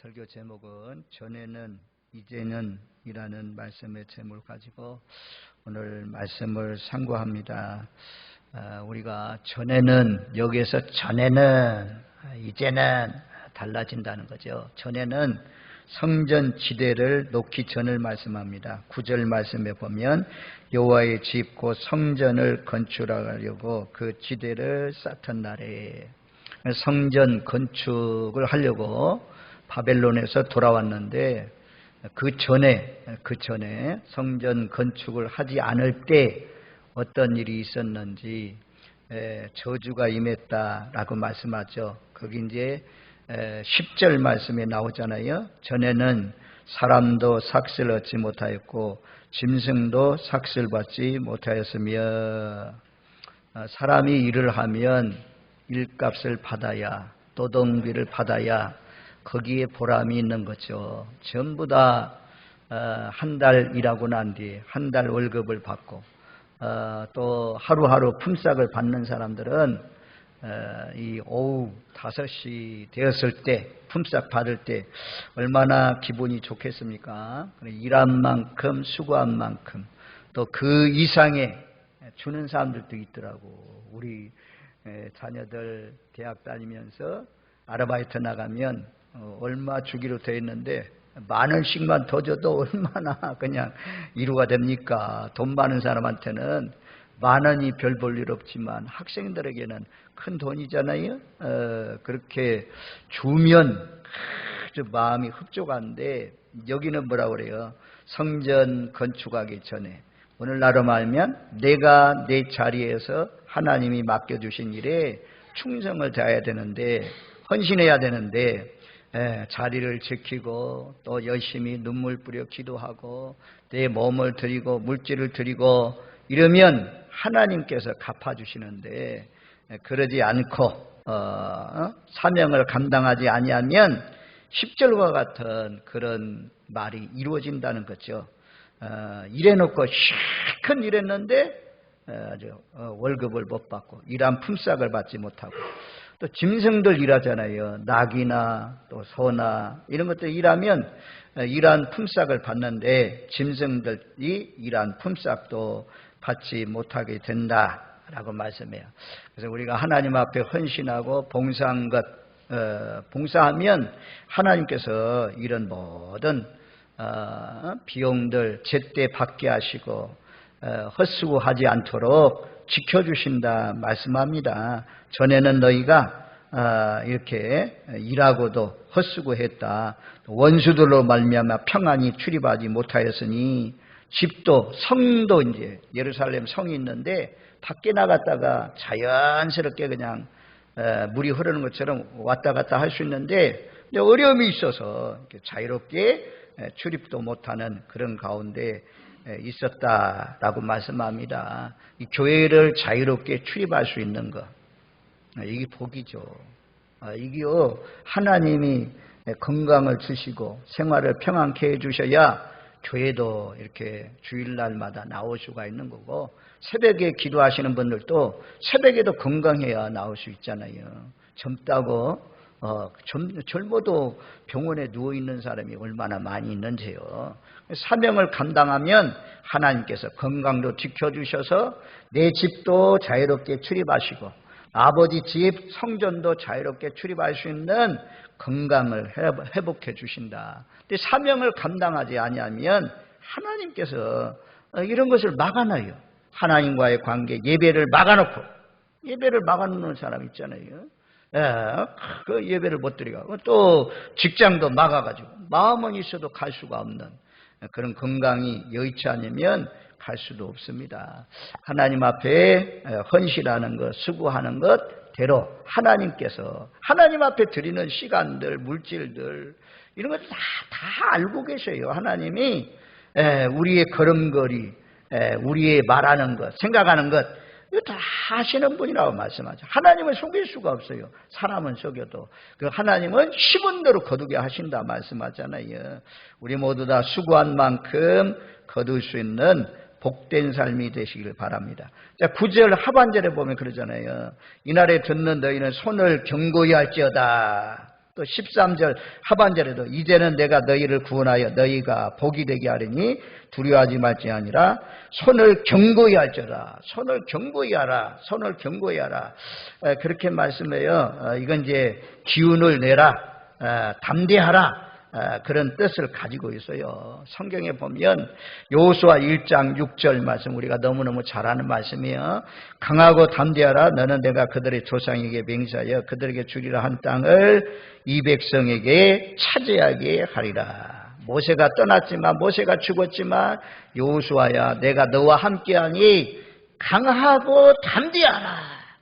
설교 제목은 전에는 이제는 이라는 말씀의 제목을 가지고 오늘 말씀을 상고합니다. 우리가 전에는, 여기에서 전에는 이제는 달라진다는 거죠. 전에는 성전 지대를 놓기 전을 말씀합니다. 9절 말씀에 보면 여호와의 집 곧 성전을 건축하려고 그 지대를 쌓던 날에, 성전 건축을 하려고 바벨론에서 돌아왔는데 그 전에 성전 건축을 하지 않을 때 어떤 일이 있었는지 저주가 임했다라고 말씀하죠. 거기 이제 10절 말씀에 나오잖아요. 전에는 사람도 삭슬 얻지 못하였고 짐승도 삭슬 받지 못하였으며, 사람이 일을 하면 일값을 받아야, 노동비를 받아야 거기에 보람이 있는 거죠. 전부 다 한 달 일하고 난 뒤에 한 달 월급을 받고 또 하루하루 품삯을 받는 사람들은 이 오후 5시 되었을 때 품삯 받을 때 얼마나 기분이 좋겠습니까? 일한 만큼 수고한 만큼 또 그 이상의 주는 사람들도 있더라고. 우리 자녀들 대학 다니면서 아르바이트 나가면 얼마 주기로 되어 있는데 10,000원씩만 더 줘도 얼마나 그냥 위로가 됩니까? 돈 많은 사람한테는 10,000원이 별 볼 일 없지만 학생들에게는 큰 돈이잖아요. 그렇게 주면 아주 마음이 흡족한데, 여기는 뭐라고 그래요? 성전 건축하기 전에, 오늘날로 말하면 내가 내 자리에서 하나님이 맡겨주신 일에 충성을 다해야 되는데, 헌신해야 되는데, 자리를 지키고 또 열심히 눈물 뿌려 기도하고 내 몸을 드리고 물질을 드리고 이러면 하나님께서 갚아주시는데, 그러지 않고 사명을 감당하지 아니하면 10절과 같은 그런 말이 이루어진다는 거죠. 일해놓고 실컷 일했는데 월급을 못 받고 일한 품삯을 받지 못하고, 또 짐승들 일하잖아요. 낙이나 또 소나 이런 것들 일하면 일한 품삯을 받는데 짐승들이 일한 품삯도 받지 못하게 된다라고 말씀해요. 그래서 우리가 하나님 앞에 헌신하고 봉사한 것, 봉사하면 하나님께서 이런 모든 비용들 제때 받게 하시고 헛수고하지 않도록 지켜주신다 말씀합니다. 전에는 너희가 이렇게 일하고도 헛수고했다. 원수들로 말미암아 평안히 출입하지 못하였으니, 집도 성도 이제 예루살렘 성이 있는데 밖에 나갔다가 자연스럽게 그냥 물이 흐르는 것처럼 왔다 갔다 할 수 있는데 어려움이 있어서 자유롭게 출입도 못하는 그런 가운데 있었다라고 말씀합니다. 이 교회를 자유롭게 출입할 수 있는 것, 이게 복이죠. 이게 하나님이 건강을 주시고 생활을 평안케 해주셔야 교회도 이렇게 주일날마다 나올 수가 있는 거고, 새벽에 기도하시는 분들도 새벽에도 건강해야 나올 수 있잖아요. 젊다고 젊어도 병원에 누워있는 사람이 얼마나 많이 있는지요. 사명을 감당하면 하나님께서 건강도 지켜주셔서 내 집도 자유롭게 출입하시고 아버지 집 성전도 자유롭게 출입할 수 있는 건강을 회복해 주신다. 근데 사명을 감당하지 아니하면 하나님께서 이런 것을 막아놔요. 하나님과의 관계, 예배를 막아놓고, 예배를 막아놓는 사람 있잖아요. 그 예배를 못 드리고, 또 직장도 막아가지고 마음은 있어도 갈 수가 없는 그런 건강이 여의치 않으면 갈 수도 없습니다. 하나님 앞에 헌신하는 것, 수고하는 것대로 하나님께서 하나님 앞에 드리는 시간들, 물질들 이런 것들 다 알고 계셔요. 하나님이 우리의 걸음걸이, 우리의 말하는 것, 생각하는 것, 이거 다 하시는 분이라고 말씀하죠. 하나님을 속일 수가 없어요. 사람은 속여도. 그 하나님은 10원대로 거두게 하신다 말씀하잖아요. 우리 모두 다 수고한 만큼 거둘 수 있는 복된 삶이 되시길 바랍니다. 자, 9절 하반절에 보면 그러잖아요. 이날에 듣는 너희는 손을 경고히 할지어다. 또 13절 하반절에도 이제는 내가 너희를 구원하여 너희가 복이 되게 하리니 두려워하지 말지 아니라 손을 견고히 할지어다. 손을 견고히 하라. 손을 견고히 하라. 그렇게 말씀해요. 이건 이제 기운을 내라. 담대하라. 그런 뜻을 가지고 있어요. 성경에 보면 여호수아 1장 6절 말씀 우리가 너무너무 잘 아는 말씀이에요. 강하고 담대하라. 너는 내가 그들의 조상에게 맹세하여 그들에게 주리라 한 땅을 이 백성에게 차지하게 하리라. 모세가 떠났지만 모세가 죽었지만 여호수아야 내가 너와 함께하니 강하고 담대하라.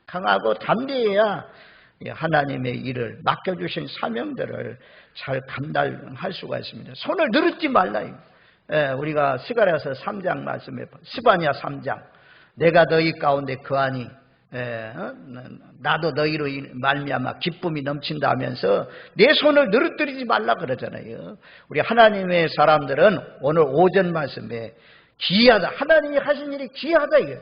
강하고 담대해야 하나님의 일을 맡겨주신 사명들을 잘 감당할 수가 있습니다. 손을 늘었지 말라. 우리가 스가랴서 3장 말씀에 스바냐 3장 내가 너희 가운데 거하니 나도 너희로 말미암아 기쁨이 넘친다 하면서 내 손을 늘어뜨리지 말라 그러잖아요. 우리 하나님의 사람들은 오늘 오전 말씀에 귀하다. 하나님이 하신 일이 귀하다 이거예요.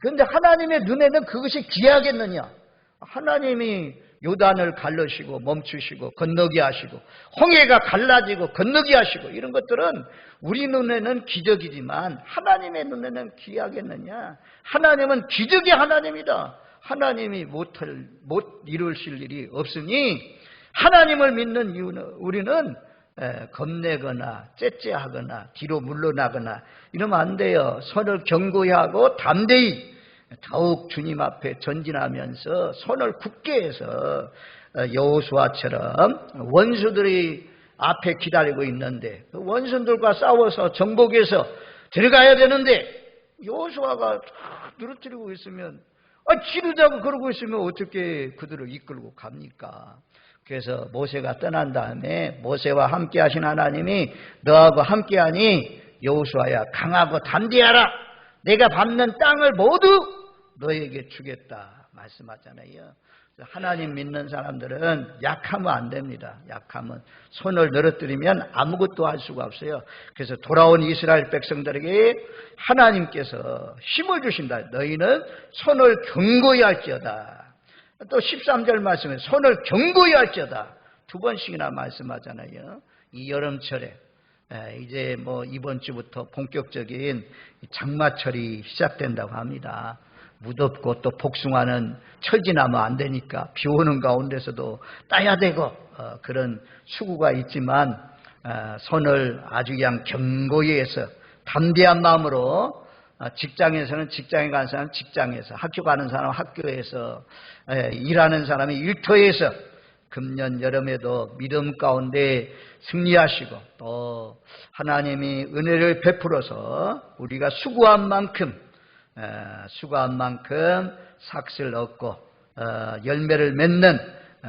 그런데 하나님의 눈에는 그것이 귀하겠느냐? 하나님이 요단을 갈르시고 멈추시고 건너게 하시고 홍해가 갈라지고 건너게 하시고 이런 것들은 우리 눈에는 기적이지만 하나님의 눈에는 귀하겠느냐? 하나님은 기적의 하나님이다. 하나님이 못 이루실 일이 없으니 하나님을 믿는 이유는 우리는 겁내거나 째째하거나 뒤로 물러나거나 이러면 안 돼요. 손을 견고히 하고 담대히 더욱 주님 앞에 전진하면서 손을 굳게 해서 여호수아처럼 원수들이 앞에 기다리고 있는데 그 원수들과 싸워서 정복해서 들어가야 되는데 여호수아가 늘어뜨리고 있으면 지르자고 그러고 있으면 어떻게 그들을 이끌고 갑니까? 그래서 모세가 떠난 다음에 모세와 함께 하신 하나님이 너하고 함께하니 여호수아야 강하고 담대하라. 내가 밟는 땅을 모두 너에게 주겠다 말씀하잖아요. 하나님 믿는 사람들은 약하면 안 됩니다. 약하면 손을 늘어뜨리면 아무것도 할 수가 없어요. 그래서 돌아온 이스라엘 백성들에게 하나님께서 힘을 주신다. 너희는 손을 견고히 할지어다. 또 13절 말씀에 손을 견고히 할지어다. 두 번씩이나 말씀하잖아요. 이 여름철에 이제 이번 주부터 본격적인 장마철이 시작된다고 합니다. 무덥고 또 복숭아는 철지나면 안 되니까 비 오는 가운데서도 따야 되고 그런 수고가 있지만 손을 아주 그냥 견고히 해서 담대한 마음으로 직장에서는 직장에 가는 사람은 직장에서 학교 가는 사람은 학교에서 일하는 사람이 일터에서 금년 여름에도 믿음 가운데 승리하시고 또 하나님이 은혜를 베풀어서 우리가 수고한 만큼 삭슬 얻고 열매를 맺는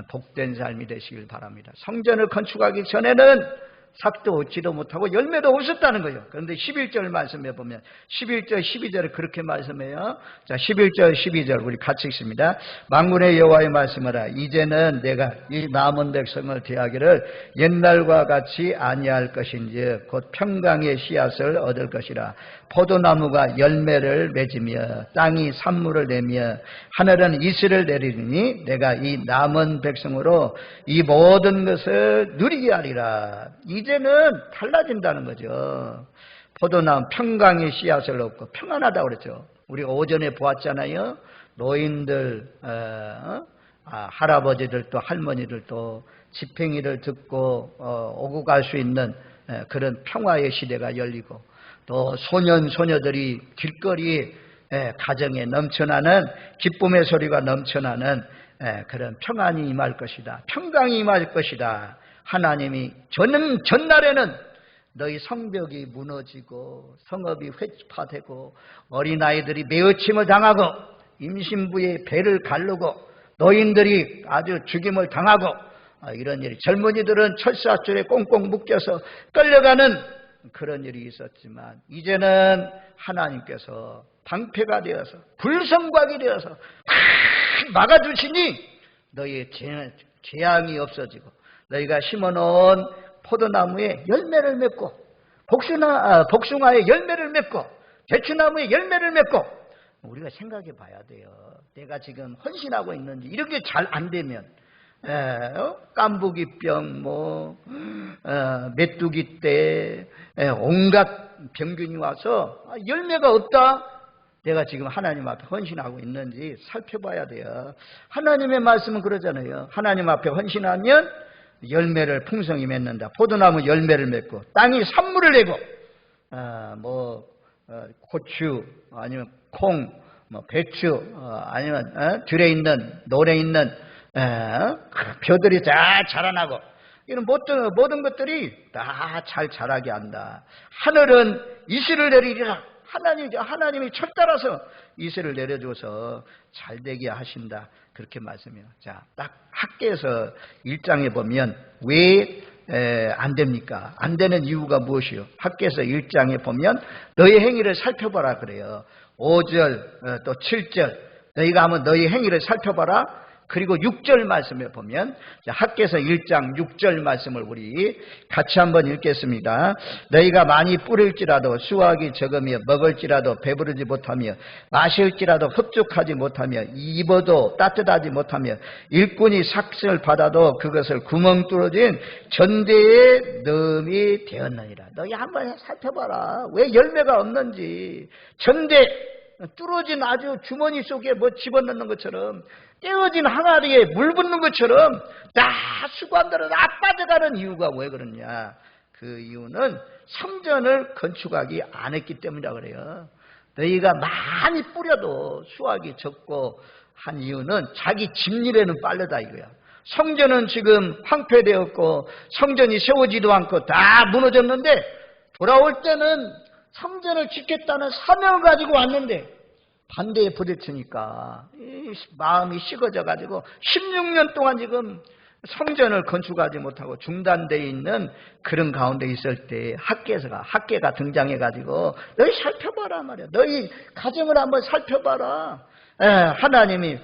복된 삶이 되시길 바랍니다. 성전을 건축하기 전에는 삭도 얻지도 못하고 열매도 없었다는 거예요. 그런데 11절 말씀해 보면 11절 12절을 그렇게 말씀해요. 자, 11절 12절 우리 같이 읽습니다. 만군의 여호와의 말씀하라. 이제는 내가 이 남은 백성을 대하기를 옛날과 같이 아니할 것인지 곧 평강의 씨앗을 얻을 것이라. 포도나무가 열매를 맺으며 땅이 산물을 내며 하늘은 이슬을 내리니 내가 이 남은 백성으로 이 모든 것을 누리게 하리라. 이제는 달라진다는 거죠. 포도나무 평강의 씨앗을 얻고 평안하다고 그랬죠. 우리가 오전에 보았잖아요. 노인들, 할아버지들도 할머니들도 집행이를 듣고 오고 갈 수 있는 그런 평화의 시대가 열리고 또 소년 소녀들이 길거리에 가정에 넘쳐나는 기쁨의 소리가 넘쳐나는 그런 평안이 임할 것이다. 평강이 임할 것이다. 하나님이 전날에는 너희 성벽이 무너지고 성읍이 회파되고 어린아이들이 매어침을 당하고 임신부의 배를 가르고 노인들이 아주 죽임을 당하고 이런 일이 젊은이들은 철사줄에 꽁꽁 묶여서 끌려가는 그런 일이 있었지만 이제는 하나님께서 방패가 되어서 불성곽이 되어서 탁 막아주시니 너희의 재앙이 없어지고 너희가 심어놓은 포도나무에 열매를 맺고 복숭아에 열매를 맺고 대추나무에 열매를 맺고 우리가 생각해 봐야 돼요. 내가 지금 헌신하고 있는지 이렇게 잘 안 되면 깐부기병, 메뚜기 때 온갖 병균이 와서 열매가 없다. 내가 지금 하나님 앞에 헌신하고 있는지 살펴봐야 돼요. 하나님의 말씀은 그러잖아요. 하나님 앞에 헌신하면 열매를 풍성히 맺는다. 포도나무 열매를 맺고 땅이 산물을 내고 고추 아니면 콩, 배추 아니면 들에 있는 노래 있는 벼들이 잘 자라나고 이런 모든 것들이 다 잘 자라게 한다. 하늘은 이슬을 내리리라. 하나님이 철 따라서 이슬을 내려줘서 잘 되게 하신다. 그렇게 말씀해요. 자, 딱 학계에서 1장에 보면 왜 안 됩니까? 안 되는 이유가 무엇이요? 학계에서 1장에 보면 너희 행위를 살펴봐라 그래요. 5절 또 7절 너희가 한번 너희 행위를 살펴봐라. 그리고 6절 말씀에 보면 학계에서 1장 6절 말씀을 우리 같이 한번 읽겠습니다. 너희가 많이 뿌릴지라도 수확이 적으며 먹을지라도 배부르지 못하며 마실지라도 흡족하지 못하며 입어도 따뜻하지 못하며 일꾼이 삭슬 받아도 그것을 구멍 뚫어진 전대의 넣음이 되었느니라. 너희 한번 살펴봐라. 왜 열매가 없는지. 전대 뚫어진 아주 주머니 속에 집어넣는 것처럼 떼어진 항아리에 물 붓는 것처럼 다 수관대로 다 빠져가는 이유가 왜 그러냐. 그 이유는 성전을 건축하기 안 했기 때문이라 그래요. 너희가 많이 뿌려도 수확이 적고 한 이유는 자기 집일에는 빠르다 이거야. 성전은 지금 황폐되었고 성전이 세워지도 않고 다 무너졌는데 돌아올 때는 성전을 짓겠다는 사명을 가지고 왔는데 반대에 부딪히니까 마음이 식어져 가지고 16년 동안 지금 성전을 건축하지 못하고 중단되어 있는 그런 가운데 있을 때 학계가 등장해 가지고 너희 살펴봐라 말이야. 너희 가정을 한번 살펴봐라. 하나님이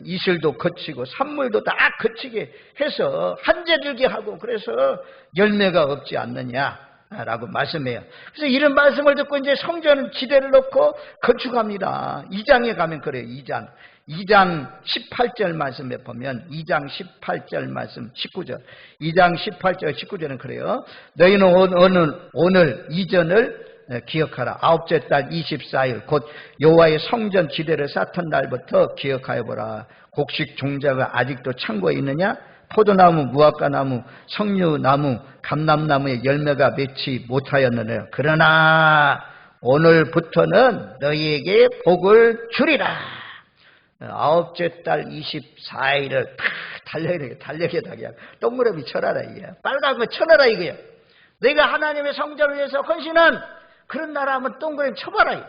이슬도 거치고 산물도 다 거치게 해서 한재 들게 하고 그래서 열매가 없지 않느냐 라고 말씀해요. 그래서 이런 말씀을 듣고 이제 성전 지대를 놓고 건축합니다. 2장에 가면 그래요. 2장 18절 말씀에 보면 2장 18절 말씀 19절 2장 18절 19절은 그래요. 너희는 오늘 이전을 기억하라. 아홉째 달 24일 곧 여호와의 성전 지대를 쌓던 날부터 기억하여 보라. 곡식 종자가 아직도 창고에 있느냐? 포도나무, 무화과나무, 석류나무, 감람나무의 열매가 맺지 못하였느냐. 그러나 오늘부터는 너희에게 복을 주리라. 아홉째 달 24일을 다 달력에다 그냥 동그라미 쳐라라 이게. 빨간 거 쳐라라 이거야. 너희가 하나님의 성전을 위해서 헌신한 그런 나라 하면 동그라미 쳐봐라.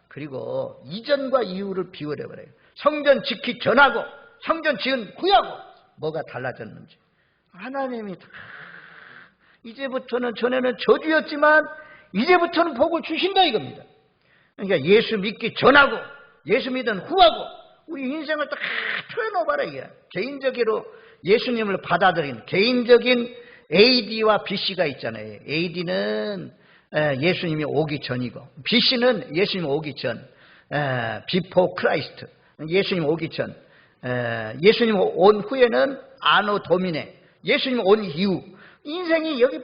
그리고 이전과 이후를 비교해버려요. 성전 짓기 전하고 성전 지은 후하고 뭐가 달라졌는지. 하나님이 이제부터는 전에는 저주였지만 이제부터는 복을 주신다 이겁니다. 그러니까 예수 믿기 전하고 예수 믿은 후하고 우리 인생을 다 표현해봐라 이게. 개인적으로 예수님을 받아들인 개인적인 AD와 BC가 있잖아요. AD는 예수님이 오기 전이고 BC는 예수님 오기 전, Before Christ, 예수님 오기 전, 예수님 온 후에는 아노 도미네, 예수님 온 이후. 인생이 여기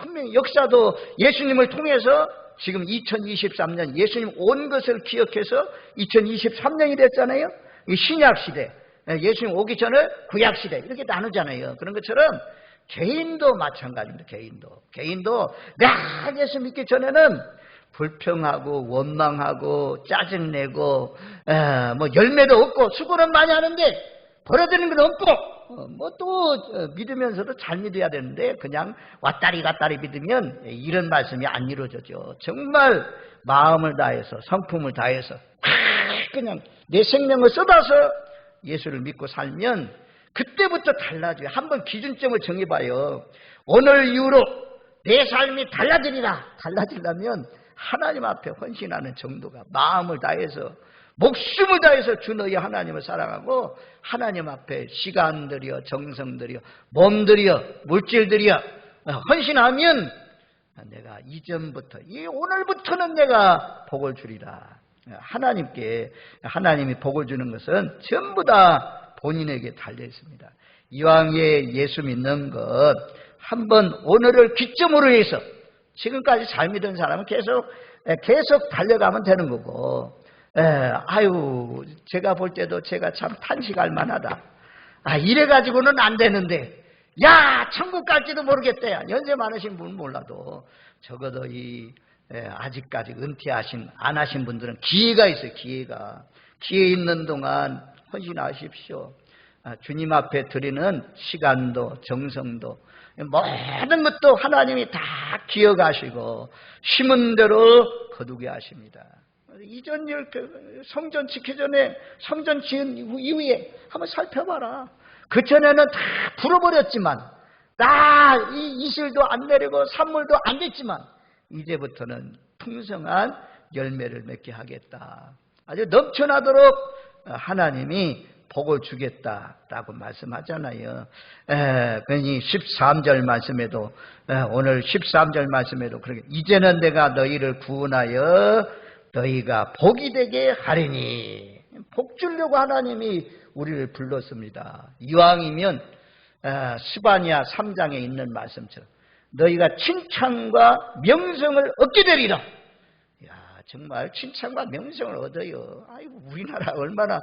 분명히 역사도 예수님을 통해서 지금 2023년 예수님 온 것을 기억해서 2023년이 됐잖아요. 이 신약시대, 예수님 오기 전을 구약시대 이렇게 나누잖아요. 그런 것처럼 개인도 마찬가지입니다. 개인도 내가 예수 믿기 전에는 불평하고 원망하고 짜증내고 열매도 없고 수고는 많이 하는데 벌어지는 건 없고 또 믿으면서도 잘 믿어야 되는데 그냥 왔다리 갔다리 믿으면 이런 말씀이 안 이루어져죠. 정말 마음을 다해서 성품을 다해서 그냥 내 생명을 쏟아서 예수를 믿고 살면 그때부터 달라져요. 한번 기준점을 정해봐요. 오늘 이후로 내 삶이 달라지려면 하나님 앞에 헌신하는 정도가 마음을 다해서 목숨을 다해서 주 너희 하나님을 사랑하고 하나님 앞에 시간 들여 정성 들여 몸 들여 물질 들여 헌신하면 내가 이전부터 오늘부터는 내가 복을 주리라. 하나님이 복을 주는 것은 전부 다 본인에게 달려 있습니다. 이왕에 예수 믿는 것 한번 오늘을 기점으로 해서 지금까지 잘 믿은 사람은 계속 달려가면 되는 거고, 아유 제가 볼 때도 제가 참 탄식할 만하다. 이래가지고는 안 되는데, 야 천국 갈지도 모르겠다. 연세 많으신 분은 몰라도 적어도 아직까지 은퇴하신 안 하신 분들은 기회가 있어요. 기회 있는 동안 헌신하십시오. 주님 앞에 드리는 시간도 정성도 모든 것도 하나님이 다 기억하시고 심은 대로 거두게 하십니다. 이전 성전 지기 전에, 성전 지은 이후에 한번 살펴봐라. 그 전에는 다 불어버렸지만, 이슬도 안 내리고 산물도 안 됐지만 이제부터는 풍성한 열매를 맺게 하겠다. 아주 넘쳐나도록 하나님이 복을 주겠다라고 말씀하잖아요. 그러니 13절 말씀에도, 오늘 13절 말씀에도 그렇게, 이제는 내가 너희를 구원하여 너희가 복이 되게 하리니, 복 주려고 하나님이 우리를 불렀습니다. 이왕이면 스바냐 3장에 있는 말씀처럼 너희가 칭찬과 명성을 얻게 되리라. 정말 칭찬과 명성을 얻어요. 아이고, 우리나라 얼마나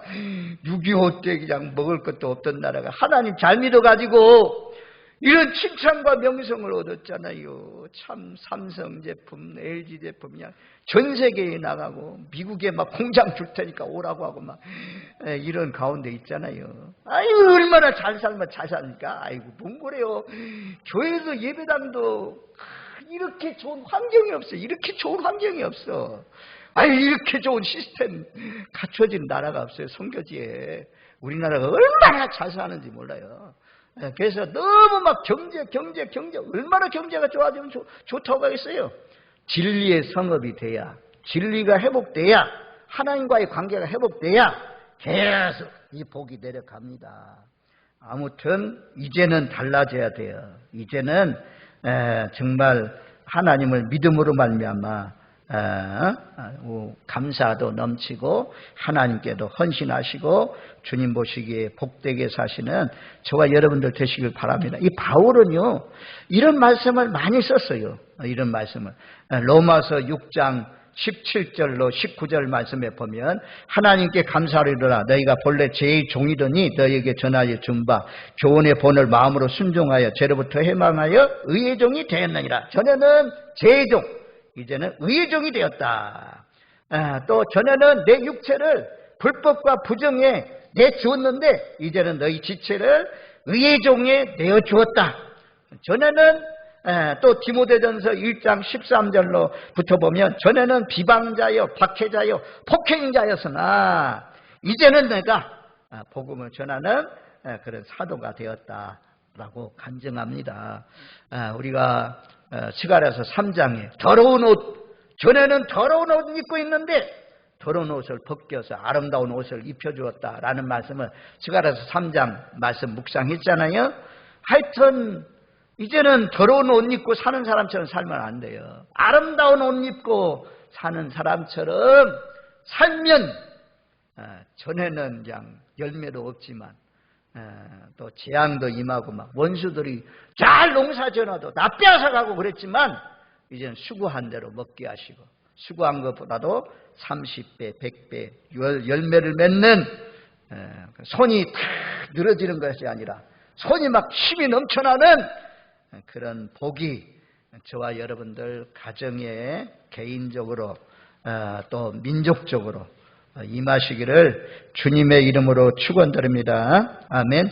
6.25 때 그냥 먹을 것도 없던 나라가 하나님 잘 믿어가지고 이런 칭찬과 명성을 얻었잖아요. 참 삼성 제품, LG 제품 그냥 전 세계에 나가고 미국에 막 공장 줄 테니까 오라고 하고 막 이런 가운데 있잖아요. 아이고, 얼마나 잘 살면 잘 사니까. 아이고, 뭔 그래요. 교회도 예배당도 이렇게 좋은 환경이 없어. 이렇게 좋은 환경이 없어. 이렇게 좋은 시스템 갖춰진 나라가 없어요. 선교지에. 우리나라가 얼마나 잘 사는지 몰라요. 그래서 너무 막 경제 얼마나 경제가 좋아지면 좋다고 하겠어요. 진리의 성업이 돼야, 진리가 회복돼야, 하나님과의 관계가 회복돼야 계속 이 복이 내려갑니다. 아무튼 이제는 달라져야 돼요. 이제는 정말 하나님을 믿음으로 말미암아 감사도 넘치고 하나님께도 헌신하시고 주님 보시기에 복되게 사시는 저와 여러분들 되시길 바랍니다. 이 바울은요, 이런 말씀을 많이 썼어요. 이런 말씀을 로마서 6장 17절로 19절 말씀에 보면, 하나님께 감사하리로라. 너희가 본래 죄의 종이더니 너희에게 전하여 준 바 교훈의 본을 마음으로 순종하여 죄로부터 해방하여 의의 종이 되었느니라. 전에는 죄의 종, 이제는 의의 종이 되었다. 또 전에는 내 육체를 불법과 부정에 내주었는데 이제는 너희 지체를 의의 종에 내어주었다. 전에는 또 디모데전서 1장 13절로 붙어보면, 전에는 비방자요 박해자요 폭행자였으나 이제는 내가 복음을 전하는 그런 사도가 되었다라고 간증합니다. 우리가 스가랴서 3장에 더러운 옷, 전에는 더러운 옷 입고 있는데 더러운 옷을 벗겨서 아름다운 옷을 입혀주었다라는 말씀을 스가랴서 3장 말씀 묵상했잖아요. 하여튼 이제는 더러운 옷 입고 사는 사람처럼 살면 안 돼요. 아름다운 옷 입고 사는 사람처럼 살면 전에는 그냥 열매도 없지만 또 재앙도 임하고 막 원수들이 잘 농사 지어놔도 나 빼앗아가고 그랬지만 이제는 수고한 대로 먹게 하시고, 수고한 것보다도 30배, 100배 열매를 맺는, 손이 탁 늘어지는 것이 아니라 손이 막 힘이 넘쳐나는 그런 복이 저와 여러분들 가정에, 개인적으로 또 민족적으로 임하시기를 주님의 이름으로 축원드립니다. 아멘.